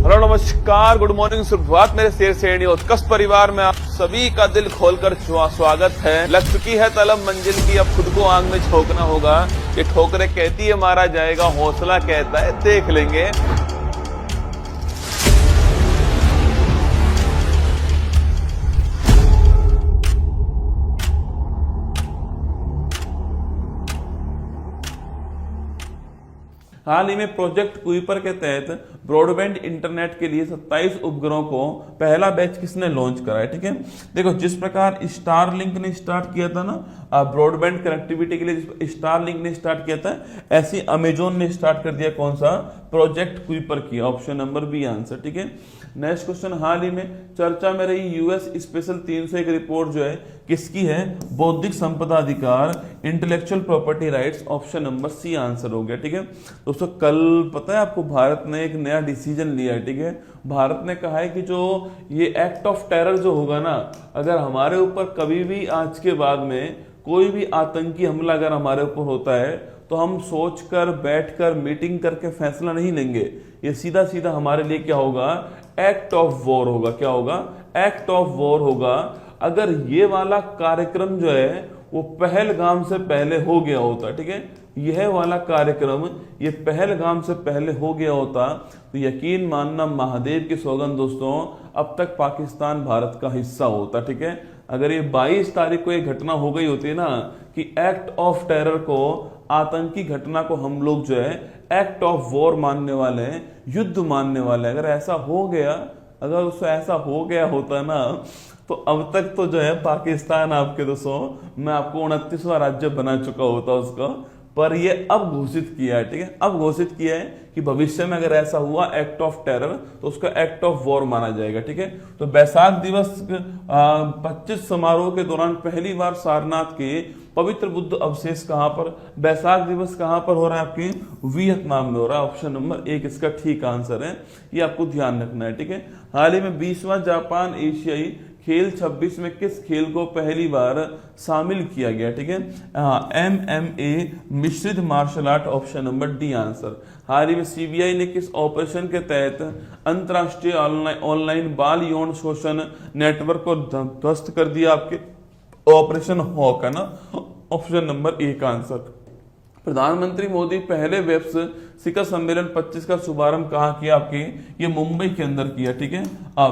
Hello नमस्कार, good morning, सुप्रभात मेरे शेर श्रेणी उत्कृष्ट परिवार में आप सभी का दिल खोलकर स्वागत है। लग चुकी है तलब मंजिल की, अब खुद को आग में झोंकना होगा। ये ठोकरें कहती है मारा जाएगा, हौसला कहता है देख लेंगे। हाल ही में प्रोजेक्ट कुइपर के तहत ब्रॉडबैंड इंटरनेट के लिए 27 उपग्रहों को पहला बैच किसने लॉन्च करा है। ठीक है, देखो जिस प्रकार स्टारलिंक ने स्टार्ट किया था ना ब्रॉडबैंड कनेक्टिविटी के लिए, स्टारलिंक ने स्टार्ट किया था, ऐसी अमेजोन ने स्टार्ट कर दिया कौन सा, प्रोजेक्ट कुइपर किया। Option number B answer. ठीक है, नेक्स्ट क्वेश्चन, हाल ही में चर्चा में रही यूएस स्पेशल 301 रिपोर्ट जो है किसकी है, बौद्धिक संपदा अधिकार, intellectual property rights. Option number C answer हो गया। ठीक है दोस्तों, कल पता है आपको भारत ने एक नया डिसीजन लिया है। ठीक है, भारत ने कहा है कि जो ये एक्ट ऑफ टेरर जो होगा ना, अगर हमारे ऊपर कभी भी आज के बाद में कोई भी आतंकी हमला अगर हमारे ऊपर होता है तो हम सोचकर बैठकर मीटिंग करके फैसला नहीं लेंगे। ये सीधा सीधा हमारे लिए क्या होगा, एक्ट ऑफ वॉर होगा। क्या होगा, एक्ट ऑफ वॉर होगा। अगर ये वाला कार्यक्रम जो है वो पहलगाम से पहले हो गया होता, ठीक है, यह वाला कार्यक्रम ये पहलगाम से पहले हो गया होता तो यकीन मानना महादेव की सौगंध दोस्तों, अब तक पाकिस्तान भारत का हिस्सा होता। ठीक है, अगर ये 22 तारीख को ये घटना हो गई होती है ना कि एक्ट ऑफ टेरर को, आतंकी घटना को हम लोग जो है एक्ट ऑफ वॉर मानने वाले हैं, युद्ध मानने वाले हैं, अगर ऐसा हो गया, अगर उसको ऐसा हो गया होता ना तो अब तक तो जो है पाकिस्तान आपके दोस्तों, मैं आपको 29वां राज्य बना चुका होता उसका। पर ये अब घोषित किया है। ठीक है, अब घोषित किया है कि भविष्य में अगर ऐसा हुआ एक्ट ऑफ टेरर तो उसका एक्ट ऑफ वॉर माना जाएगा। ठीक है, तो बैसाख दिवस 25 समारोह के दौरान पहली बार सारनाथ के पवित्र बुद्ध अवशेष कहां पर, बैसाख दिवस कहां पर हो रहा है, आपके वियतनाम में हो रहा है। ऑप्शन नंबर एक इसका ठीक आंसर है, ये आपको ध्यान रखना है। ठीक है, हाल ही में 20वां जापान एशियाई खेल 26 में किस खेल को पहली बार शामिल किया गया। ठीक है, MMA मिश्रित martial art. Option number D answer. हाल ही में सीबीआई ने किस ऑपरेशन के तहत अंतरराष्ट्रीय ऑनलाइन बाल यौन शोषण नेटवर्क को ध्वस्त कर दिया, आपके ऑपरेशन हॉक है ना। ऑप्शन नंबर एक आंसर। प्रधानमंत्री मोदी पहले वेब्स शिखर सम्मेलन 25 का शुभारंभ कहाँ किया, आपके ये मुंबई के अंदर किया। ठीक है,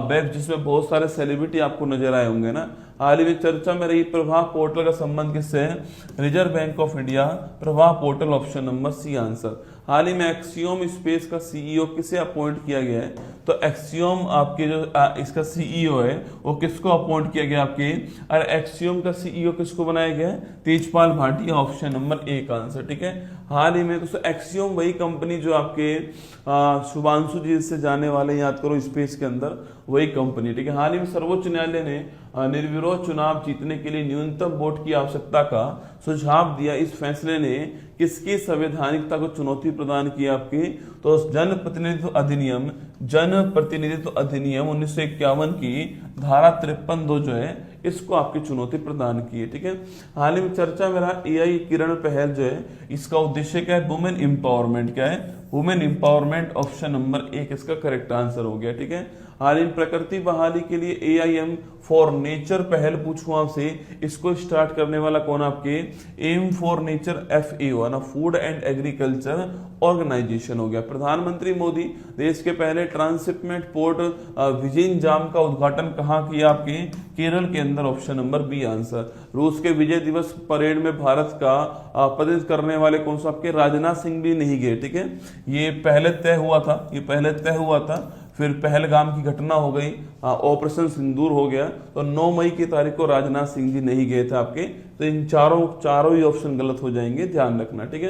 वेब जिसमें बहुत सारे सेलिब्रिटी आपको नजर आए होंगे ना। हाल ही में चर्चा में रही प्रवाह पोर्टल का संबंध किससे है, Reserve Bank of India Pravaah portal. Option number C answer. हाल ही में एक्सियोम स्पेस का सीईओ किसे अपॉइंट किया गया है, तो एक्सियोम आपके जो इसका सीईओ है वो किसको अपॉइंट किया गया, आपके और एक्सियोम का सीईओ किसको बनाया गया है, तेजपाल भाटिया। ऑप्शन नंबर एक आंसर। ठीक है, हाल ही में दोस्तों एक्सियोम वही कंपनी जो आपके शुभांशु जी से जाने वाले, याद करो स्पेस के अंदर, वही कंपनी। ठीक है, हाल ही में सर्वोच्च न्यायालय ने निर्विरोध चुनाव जीतने के लिए न्यूनतम वोट की आवश्यकता का सुझाव दिया। इस फैसले ने किसकी संवैधानिकता को चुनौती प्रदान की, आपकी तो जनप्रतिनिधित्व अधिनियम 1951 की धारा 53(2) जो है इसको आपकी चुनौती प्रदान की है। ठीक है, हाल ही में चर्चा में रहा AI किरण पहल जो है, इसका उद्देश्य क्या है, वुमेन एम्पावरमेंट। क्या है, वुमेन एम्पावरमेंट। ऑप्शन नंबर एक इसका करेक्ट आंसर हो गया। ठीक है, हाल ही प्रकृति बहाली के लिए AIM फॉर नेचर पहल पूछूं आपसे, इसको स्टार्ट करने वाला कौन, आपके एम फॉर नेचर FAO है ना, फूड एंड एग्रीकल्चर ऑर्गेनाइजेशन हो गया। प्रधानमंत्री मोदी देश के पहले ट्रांसशिपमेंट पोर्ट विजिंजाम का उद्घाटन कहाँ किया, आपके केरल के अंदर। Option number B answer. रूस के विजय दिवस परेड में भारत का प्रतिनिधित्व करने वाले कौन सा, आपके राजनाथ सिंह भी नहीं गए। ठीक है, ये पहले तय हुआ था, फिर पहलगाम की घटना हो गई, ऑपरेशन सिंदूर हो गया, तो 9 मई की तारीख को राजनाथ सिंह जी नहीं गए थे आपके, तो इन चारों ही ऑप्शन गलत हो जाएंगे, ध्यान रखना। ठीक है,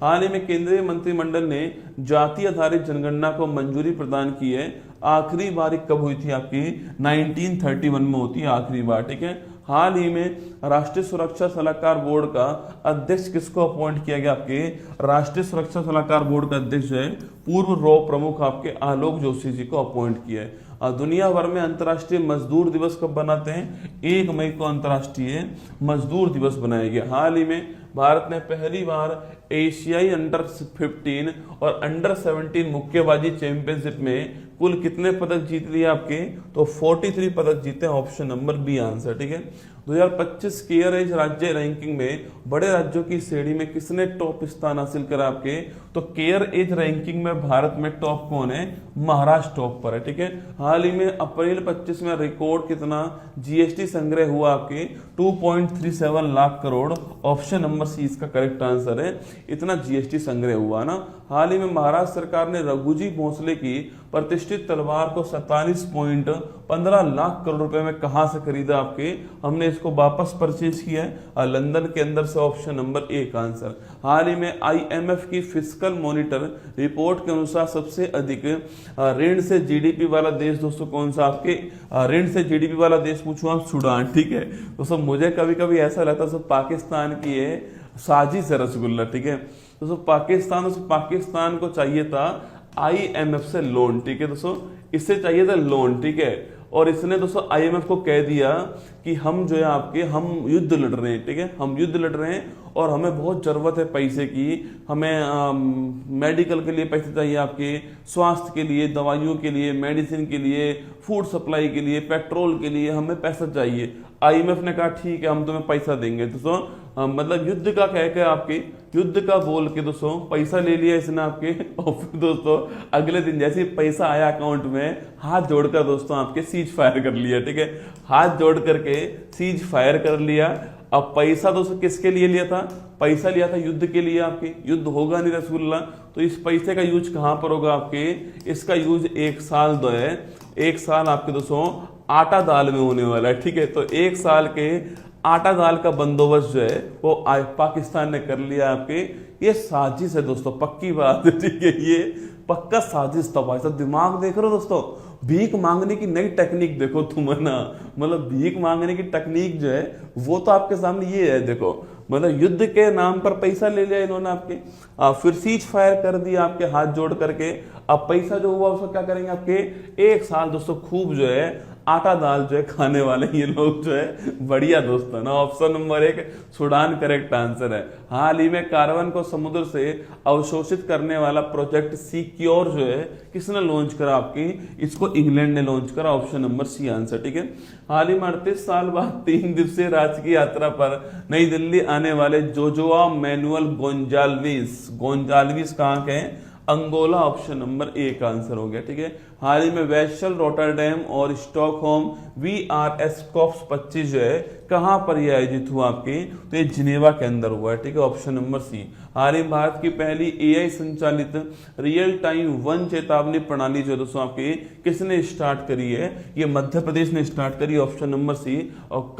हाल ही में केंद्रीय मंत्रिमंडल ने जाति आधारित जनगणना को मंजूरी प्रदान की है। आखिरी बार कब हुई थी, आपकी 1931 में होती है आखिरी बार। ठीक है, हाल ही में राष्ट्रीय सुरक्षा सलाहकार बोर्ड का अध्यक्ष किसको अपॉइंट किया गया, आपके राष्ट्रीय सुरक्षा सलाहकार बोर्ड का अध्यक्ष जो है पूर्व रॉ प्रमुख आपके आलोक जोशी जी को अपॉइंट किया है। दुनिया भर में अंतर्राष्ट्रीय मजदूर दिवस कब बनाते हैं? 1 मई को अंतर्राष्ट्रीय मजदूर दिवस बनाया गया। हाल ही में भारत ने पहली बार एशियाई अंडर 15 और अंडर 17 मुक्केबाजी चैंपियनशिप में कुल कितने पदक जीत लिए आपके? तो 43 पदक जीते। ऑप्शन नंबर बी आंसर, ठीक है। 2025 केयर एज राज्य रैंकिंग में बड़े राज्यों की श्रेणी में किसने टॉप स्थान हासिल करा आपके? तो केयर एज रैंकिंग में भारत में टॉप कौन है? महाराष्ट्र टॉप पर है, ठीक है। हाल ही में अप्रैल 25 में रिकॉर्ड कितना जीएसटी संग्रह हुआ आपके? 2.37 lakh crore. Option number C इसका करेक्ट आंसर है, इतना जीएसटी संग्रह हुआ ना। हाल ही में महाराष्ट्र सरकार ने रघुजी भोसले की प्रतिष्ठित तलवार को 47.15 लाख करोड़ रुपए में कहां से खरीदा आपके? हमने इसको वापस परचेज किया है लंदन के अंदर से। ऑप्शन नंबर ए का आंसर। हाल ही में आईएमएफ की फिस्कल मॉनिटर रिपोर्ट के अनुसार सबसे अधिक ऋण से जीडीपी वाला देश दोस्तों कौन सा आपके? ऋण से जीडीपी वाला देश पूछूं आप, सूडान, ठीक है। दोस्तों मुझे कभी कभी ऐसा लगता है सब पाकिस्तान की है साजिश है रसगुल्ला, ठीक है। दोस्तों पाकिस्तान को चाहिए था आईएमएफ से लोन, ठीक है दोस्तों, इससे चाहिए था लोन, ठीक है। और इसने दोस्तों आईएमएफ को कह दिया कि हम जो है आपके हम युद्ध लड़ रहे हैं, ठीक है, हम युद्ध लड़ रहे हैं और हमें बहुत जरूरत है पैसे की, हमें मेडिकल के लिए पैसे चाहिए, आपके स्वास्थ्य के लिए, दवाइयों के लिए, मेडिसिन के लिए, फूड सप्लाई के लिए, पेट्रोल के लिए हमें पैसा चाहिए। आईएमएफ ने कहा ठीक है हम तुम्हें पैसा देंगे। दोस्तों मतलब युद्ध का कह के आपके युद्ध का बोल के दोस्तों पैसा ले लिया इसने आपके। और फिर दोस्तों अगले दिन जैसे ही पैसा आया अकाउंट में, हाथ जोड़कर दोस्तों आपके सीज फायर कर लिया, ठीक है, हाथ जोड़ करके सीज फायर कर लिया। अब पैसा दोस्तों किसके लिए लिया था? पैसा लिया था युद्ध के लिए आपके। युद्ध होगा नहीं रसूलुल्लाह, तो इस पैसे का यूज कहां पर होगा आपके? इसका यूज 1 साल जो है 1 साल आपके दोस्तों आटा दाल में होने वाला है, ठीक है। तो 1 साल के आटा दाल का बंदोबस्त जो है वो पाकिस्तान ने कर लिया आपके। ये साजिश है दोस्तों, पक्की बात है, ठीक है, ये पक्का साजिश था भाई साहब। दिमाग देख रहे हो दोस्तों, भीख मांगने की नई टेक्निक देखो तुम, है ना। मतलब भीख मांगने की टेक्निक जो है वो तो आपके सामने ये है, देखो मतलब युद्ध के नाम पर पैसा ले लिया इन्होंने आपके, फिर सीज फायर कर दिया आपके हाथ जोड़ करके। अब पैसा जो हुआ उसको क्या करेंगे आपके? 1 साल दोस्तों खूब जो है आटा दाल जो है खाने वाले ये लोग जो है। बढ़िया दोस्तों ना, option number 1 Sudan correct answer है। हाल ही में कार्बन को समुद्र से अवशोषित करने वाला प्रोजेक्ट सिक्योर जो है किसने लॉन्च करा आपकी? इसको इंग्लैंड ने लॉन्च करा। ऑप्शन नंबर सी आंसर, ठीक है। हाल ही में 38 साल बाद 3 दिवसीय राजकीय यात्रा पर नई दिल्ली आने वाले जोजुआ मैनुअल गोंजाल्विस कहाँ के हैं? अंगोला। ऑप्शन नंबर ए का आंसर हो गया, ठीक है। हाल ही में वेसल, रोटरडैम और स्टॉकहोम VRS कॉप्स 25 जो है कहां पर यह आयोजित हुआ आपके? तो ये जिनेवा के अंदर हुआ है, ठीक है। ऑप्शन नंबर सी। हाल ही में भारत की पहली AI संचालित रियल टाइम वन चेतावनी प्रणाली जो दोस्तों आपकी किसने स्टार्ट करी है? ये मध्य प्रदेश ने स्टार्ट करी। Option number C. और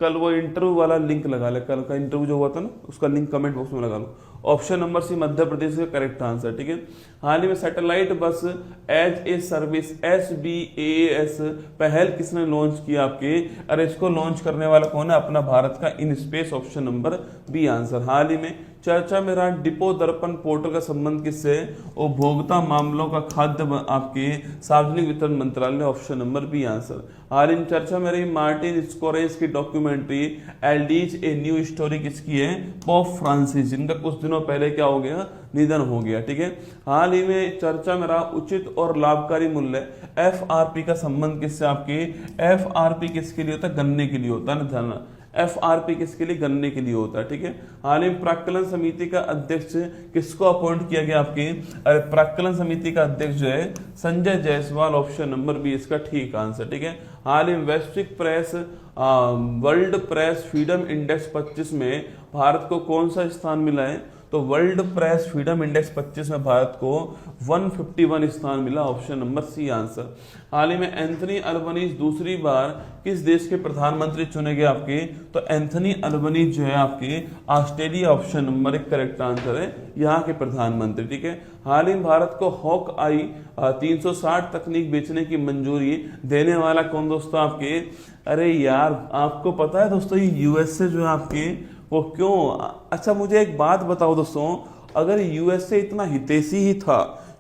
कल वो इंटरव्यू वाला लिंक लगा ले, कल का इंटरव्यू जो हुआ था ना उसका लिंक कमेंट बॉक्स में लगा लो। ऑप्शन नंबर सी मध्य प्रदेश का करेक्ट आंसर, ठीक है। हाल ही में सैटेलाइट बस एज ए सर्विस SBAS पहल किसने लॉन्च किया आपके? अरे इसको लॉन्च करने वाला कौन है? अपना भारत का in space. Option number B answer. हाल ही में चर्चा में रहा डिपो दर्पण पोर्टल का संबंध किससे? उपभोक्ता मामलों का खाद्य आपके सार्वजनिक वितरण मंत्रालय। Option number B answer. हाल ही चर्चा में रही मार्टिन स्कोरेज की डॉक्यूमेंट्री एल्डीज ए न्यू स्टोरी किसकी है? पोप फ्रांसिस, जिनका कुछ दिनों पहले क्या हो गया? निधन हो गया, ठीक है। हाल ही में चर्चा में रहा उचित और लाभकारी मूल्य FRP का संबंध किससे आपके? FRP किसके लिए होता है? गन्ने के लिए होता है ना, जानना। FRP किसके लिए? गन्ने के लिए होता है, ठीक है। हाल ही प्राक्कलन समिति का अध्यक्ष किसको अपॉइंट किया गया आपके? अरे प्राक्कलन समिति का अध्यक्ष जो है Sanjay Jaiswal. Option number B इसका ठीक आंसर, ठीक है। हाल ही वैश्विक press world press freedom index 25 में भारत को कौन सा स्थान मिला है? तो वर्ल्ड प्रेस फ्रीडम इंडेक्स 25 में भारत को 151 स्थान मिला। Option number C answer. हाल ही में एंथनी अल्बनीज दूसरी बार किस देश के प्रधानमंत्री चुने गए आपके? तो एंथनी अल्बनीज जो है आपके Australia. Option number 1 correct answer है, यहाँ के प्रधानमंत्री, ठीक है। हाल ही में भारत को हॉक आई 360 तकनीक बेचने की मंजूरी देने वाला कौन दोस्तों आपके? अरे यार आपको पता है दोस्तों ये USA जो है आपके वो क्यों? अच्छा मुझे एक बात बताओ दोस्तों, अगर USA इतना हितैषी ही था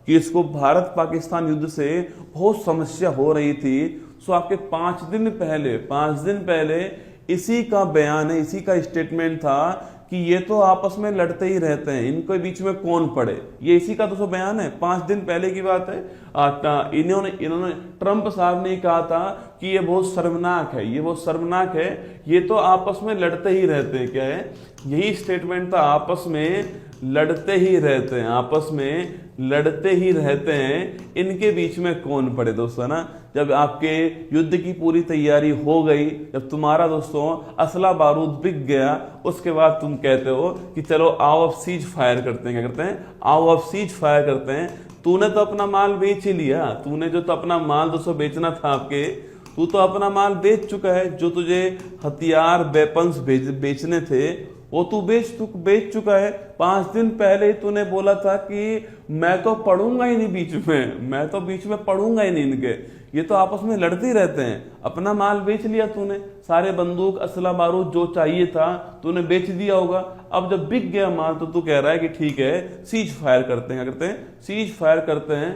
कि इसको भारत पाकिस्तान युद्ध से बहुत समस्या हो रही थी, सो आपके 5 दिन पहले इसी का बयान है, इसी का स्टेटमेंट था कि ये तो आपस में लड़ते ही रहते हैं, इनके बीच में कौन पड़े। ये इसी का तो बयान है, 5 दिन पहले की बात है। इन्होंने ट्रंप साहब ने कहा था कि ये बहुत शर्मनाक है, ये बहुत शर्मनाक है, ये तो आपस में लड़ते ही रहते हैं। क्या है, यही स्टेटमेंट था, आपस में लड़ते ही रहते हैं, आपस में लड़ते ही रहते हैं, इनके बीच में कौन पड़े दोस्तों ना। जब आपके युद्ध की पूरी तैयारी हो गई, जब तुम्हारा दोस्तों असला बारूद बिक गया, उसके बाद तुम कहते हो कि चलो आओ अब सीज फायर करते हैं। क्या करते हैं, आओ अब सीज फायर करते हैं। तूने तो अपना माल बेच ही लिया, तूने जो तो अपना माल दोस्तों बेचना था आपके, तू तो अपना माल बेच चुका है। जो तुझे हथियार वेपन्स बेचने थे वो तू बेच चुका है। 5 दिन पहले ही तूने बोला था कि मैं तो पढ़ूंगा ही नहीं बीच में, मैं तो बीच में पढ़ूंगा ही नहीं इनके, ये तो आपस में लड़ते ही रहते हैं। अपना माल बेच लिया तूने, सारे बंदूक असला बारूद जो चाहिए था तूने बेच दिया होगा। अब जब बिक गया माल तो तू कह रहा है कि ठीक है सीज फायर करते हैं। क्या करते हैं, सीज फायर करते हैं।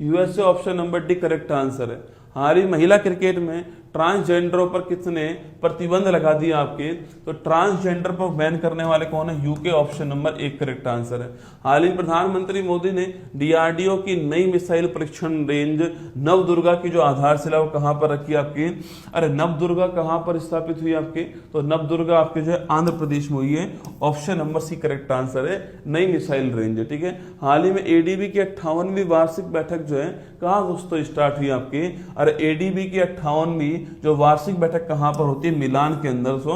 USA option number D correct answer है। हाल ही महिला क्रिकेट में ट्रांसजेंडरों पर किसने प्रतिबंध लगा दिया आपके, तो ट्रांसजेंडर पर बैन करने वाले कौन है, UK option number 1 correct answer है। हाल ही प्रधानमंत्री मोदी ने डीआरडीओ की नई मिसाइल परीक्षण रेंज नवदुर्गा की जो आधारशिला वो कहां पर रखी आपकी, अरे नवदुर्गा कहां पर स्थापित हुई आपके, तो नवदुर्गा आपके जो है आंध्र प्रदेश में हुई है, option number C correct answer है, नई मिसाइल रेंज है। ठीक है, हाल ही में एडीबी की 58वीं वार्षिक बैठक जो है कहां दोस्तों स्टार्ट हुई आपकी, अरे एडीबी की 58वीं जो वार्षिक बैठक कहां पर होती है, मिलान के अंदर। सो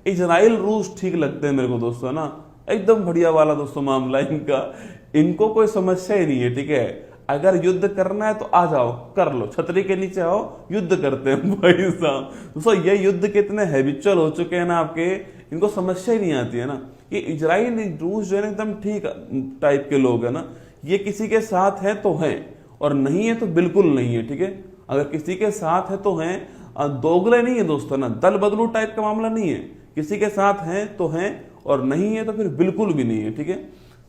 इजराइल रूस ठीक लगते हैं मेरे को दोस्तों ना, एकदम बढ़िया वाला दोस्तों मामला इनका, इनको कोई समस्या ही नहीं है। ठीक है, अगर युद्ध करना है तो आ जाओ, कर लो, छतरी के नीचे आओ, युद्ध करते हैं भाई साहब। दोस्तों ये युद्ध कितने हैबिचुअल हो चुके हैं ना आपके, इनको समस्या ही नहीं आती है ना। ये इजराइल रूस जो है एकदम ठीक टाइप के लोग है ना, ये किसी के साथ है तो है और नहीं है तो बिल्कुल नहीं है। ठीक है, अगर किसी के साथ है तो हैं, दोगले नहीं है दोस्तों ना, दल बदलू टाइप का मामला नहीं है, किसी के साथ हैं तो हैं और नहीं है तो फिर बिल्कुल भी नहीं है। ठीक है,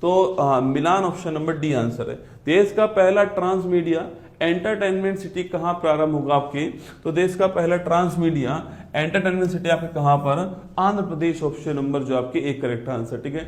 तो मिलान ऑप्शन नंबर डी आंसर है। देश का पहला ट्रांसमीडिया एंटरटेनमेंट सिटी कहां प्रारंभ होगा आपके, तो देश का पहला ट्रांसमीडिया एंटरटेनमेंट सिटी आपके कहां पर, आंध्र प्रदेश ऑप्शन नंबर जो आपके 1 करेक्ट आंसर। ठीक है।